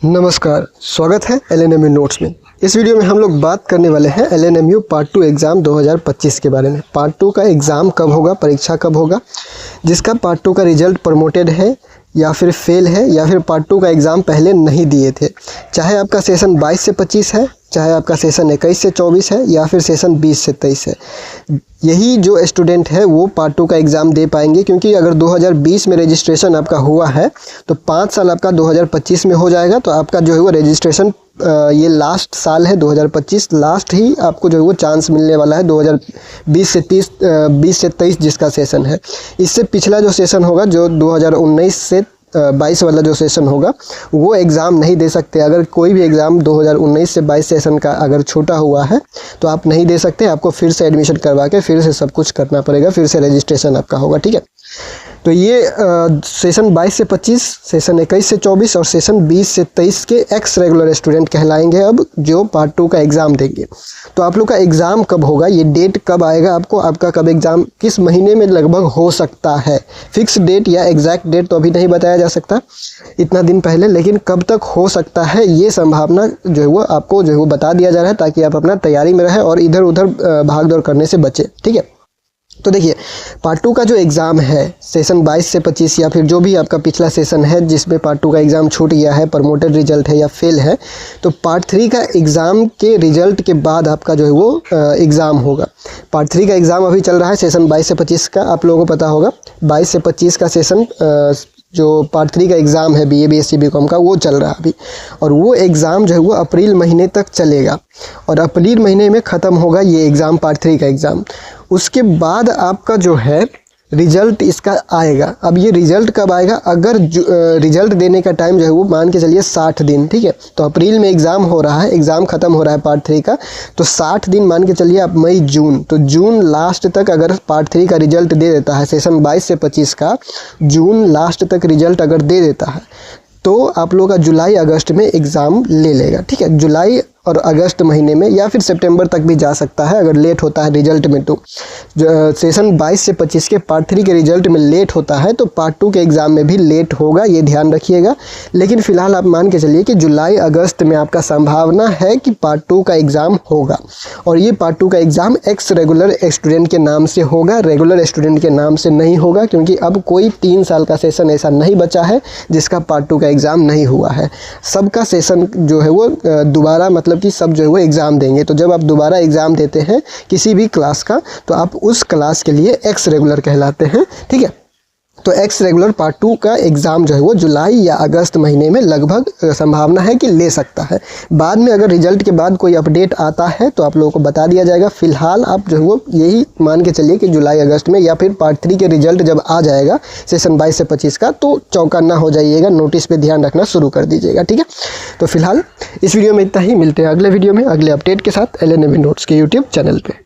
नमस्कार, स्वागत है LNMU नोट्स में। इस वीडियो में हम लोग बात करने वाले हैं LNMU पार्ट 2 एग्ज़ाम 2025 के बारे में। पार्ट 2 का एग्ज़ाम कब होगा, परीक्षा कब होगा, जिसका पार्ट 2 का रिजल्ट प्रमोटेड है या फिर फेल है, या फिर पार्ट 2 का एग्ज़ाम पहले नहीं दिए थे। चाहे आपका सेशन 22 से 25 है, चाहे आपका सेशन 21 से 24 है, या फिर सेशन 20 से 23 है, यही जो स्टूडेंट है वो पार्ट 2 का एग्ज़ाम दे पाएंगे। क्योंकि अगर 2020 में रजिस्ट्रेशन आपका हुआ है तो 5 साल आपका 2025 में हो जाएगा। तो आपका जो है वो रजिस्ट्रेशन ये लास्ट साल है 2025, लास्ट ही आपको जो है वो चांस मिलने वाला है 2020 से 20 से 23 जिसका सेशन है। इससे पिछला जो सेशन होगा, जो 2019 से 22 वाला जो सेशन होगा, वो एग्ज़ाम नहीं दे सकते। अगर कोई भी एग्ज़ाम 2019 से 22 सेशन का अगर छोटा हुआ है तो आप नहीं दे सकते। आपको फिर से एडमिशन करवा के फिर से सब कुछ करना पड़ेगा, फिर से रजिस्ट्रेशन आपका होगा। ठीक है, तो ये सेशन 22 से 25, सेशन 21 से 24 और सेशन 20 से 23 के एक्स रेगुलर स्टूडेंट कहलाएंगे अब, जो पार्ट 2 का एग्ज़ाम देंगे। तो आप लोग का एग्ज़ाम कब होगा, ये डेट कब आएगा आपको, आपका कब एग्ज़ाम किस महीने में लगभग हो सकता है, फिक्स डेट या एग्जैक्ट डेट तो अभी नहीं बताया जा सकता इतना दिन पहले, लेकिन कब तक हो सकता है ये संभावना जो है वो आपको जो है वो बता दिया जा रहा है, ताकि आप अपना तैयारी में रहें और इधर उधर भाग दौड़ करने से बचें। ठीक है, तो देखिए पार्ट 2 का जो एग्ज़ाम है सेशन 22 से 25, या फिर जो भी आपका पिछला सेशन है जिसमें पार्ट 2 का एग्ज़ाम छूट गया है, प्रमोटेड रिजल्ट है या फेल है, तो पार्ट 3 का एग्ज़ाम के रिजल्ट के बाद आपका जो है वो एग्ज़ाम होगा। पार्ट 3 का एग्ज़ाम अभी चल रहा है सेशन 22 से 25 का, आप लोगों को पता होगा 22 से 25 का सेशन जो पार्ट 3 का एग्ज़ाम है BA BSc BCom का, वो चल रहा है अभी। और वो एग्ज़ाम जो है वो अप्रैल महीने तक चलेगा और अप्रैल महीने में ख़त्म होगा ये एग्ज़ाम, पार्ट 3 का एग्ज़ाम। उसके बाद आपका जो है रिज़ल्ट इसका आएगा। अब ये रिज़ल्ट कब आएगा, अगर रिज़ल्ट देने का टाइम जो है वो मान के चलिए 60 दिन। ठीक है, तो अप्रैल में एग्ज़ाम हो रहा है, एग्ज़ाम ख़त्म हो रहा है पार्ट 3 का, तो 60 दिन मान के चलिए आप मई जून, तो जून लास्ट तक अगर पार्ट 3 का रिज़ल्ट दे देता है, सेशन 22 से 25 का जून लास्ट तक रिज़ल्ट अगर दे देता है, तो आप लोग का जुलाई अगस्त में एग्ज़ाम ले लेगा। ठीक है, जुलाई और अगस्त महीने में, या फिर सितंबर तक भी जा सकता है अगर लेट होता है रिजल्ट में। तो सेशन 22 से 25 के पार्ट 3 के रिजल्ट में लेट होता है तो पार्ट 2 के एग्ज़ाम में भी लेट होगा, ये ध्यान रखिएगा। लेकिन फ़िलहाल आप मान के चलिए कि जुलाई अगस्त में आपका संभावना है कि पार्ट 2 का एग्ज़ाम होगा। और ये पार्ट 2 का एग्ज़ाम एक्स रेगुलर स्टूडेंट के नाम से होगा, रेगुलर स्टूडेंट के नाम से नहीं होगा। क्योंकि अब कोई 3 साल का सेशन ऐसा नहीं बचा है जिसका पार्ट 2 का एग्ज़ाम नहीं हुआ है। सबका सेशन जो है वो दोबारा मतलब कि सब जो है वो एग्ज़ाम देंगे। तो जब आप दोबारा एग्ज़ाम देते हैं किसी भी क्लास का, तो आप उस क्लास के लिए एक्स रेगुलर कहलाते हैं। ठीक है, तो एक्स रेगुलर पार्ट 2 का एग्ज़ाम जो है वो जुलाई या अगस्त महीने में लगभग संभावना है कि ले सकता है। बाद में अगर रिजल्ट के बाद कोई अपडेट आता है तो आप लोगों को बता दिया जाएगा। फ़िलहाल आप जो है वो यही मान के चलिए कि जुलाई अगस्त में, या फिर पार्ट 3 के रिजल्ट जब आ जाएगा सेशन 22 से 25 का, तो चौकन्ना हो जाइएगा, नोटिस पे ध्यान रखना शुरू कर दीजिएगा। ठीक है, तो फिलहाल इस वीडियो में इतना ही, मिलते हैं अगले वीडियो में अगले अपडेट के साथ LNMU नोट्स के यूट्यूब चैनल पर।